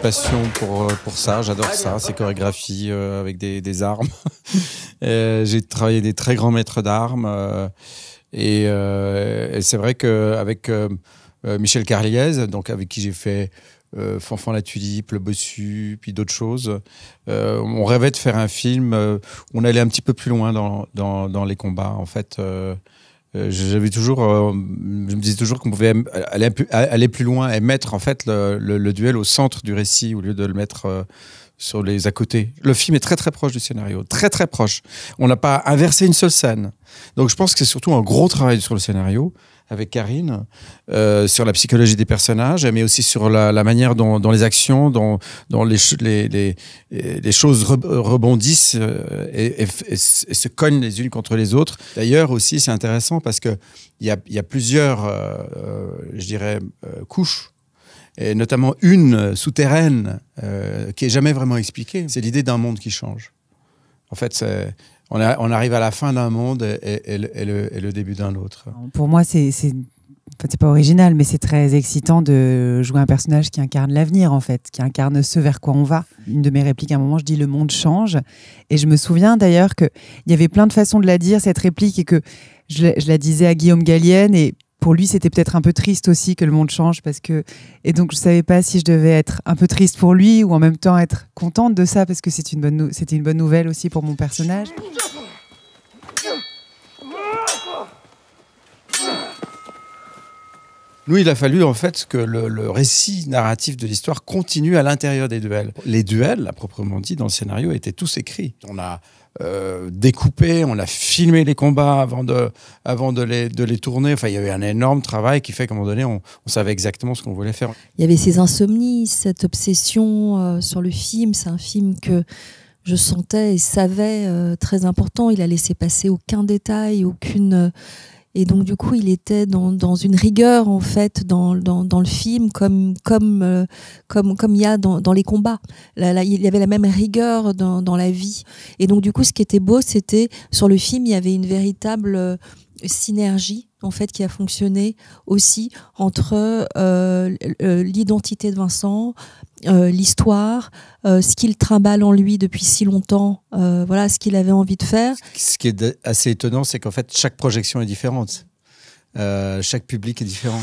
passion pour ça, j'adore ça, ces chorégraphies avec des armes. J'ai travaillé des très grands maîtres d'armes et c'est vrai qu'avec Michel Carliez, donc avec qui j'ai fait Fanfan la Tulipe, Le Bossu, puis d'autres choses, on rêvait de faire un film où on allait un petit peu plus loin dans les combats. En fait, j'avais toujours, je me disais toujours qu'on pouvait aller plus loin et mettre en fait le duel au centre du récit au lieu de le mettre sur les à côté. Le film est très très proche du scénario, très très proche. On n'a pas inversé une seule scène. Donc je pense que c'est surtout un gros travail sur le scénario avec Karine, sur la psychologie des personnages, mais aussi sur la manière dont les actions, dont les choses rebondissent et se cognent les unes contre les autres. D'ailleurs aussi, c'est intéressant parce qu'il y a plusieurs, je dirais, couches, et notamment une souterraine qui est jamais vraiment expliquée. C'est l'idée d'un monde qui change. En fait, on arrive à la fin d'un monde et le début d'un autre. Pour moi, c'est pas original, mais c'est très excitant de jouer un personnage qui incarne l'avenir, en fait, qui incarne ce vers quoi on va. Une de mes répliques, à un moment, je dis « le monde change ». Et je me souviens d'ailleurs qu'il y avait plein de façons de la dire, cette réplique, et que je la disais à Guillaume Gallienne, et pour lui, c'était peut-être un peu triste aussi que le monde change et donc je savais pas si je devais être un peu triste pour lui ou en même temps être contente de ça parce que c'était une bonne nouvelle aussi pour mon personnage. Nous, il a fallu en fait que le récit narratif de l'histoire continue à l'intérieur des duels. Les duels, à proprement dit, dans le scénario, étaient tous écrits. On a découpé, on a filmé les combats avant de les tourner. Enfin, il y avait un énorme travail qui fait qu'à un moment donné, on savait exactement ce qu'on voulait faire. Il y avait ces insomnies, cette obsession sur le film. C'est un film que je sentais et savais très important. Il a laissé passer aucun détail, aucune... Et donc, du coup, il était dans une rigueur, en fait, dans le film, comme il y a dans les combats. Là, il y avait la même rigueur dans la vie. Et donc, du coup, ce qui était beau, c'était, sur le film, il y avait une véritable synergie, en fait, qui a fonctionné aussi entre l'identité de Vincent, l'histoire, ce qu'il trimballe en lui depuis si longtemps, voilà, ce qu'il avait envie de faire. Ce qui est assez étonnant, c'est qu'en fait, chaque projection est différente. Chaque public est différent.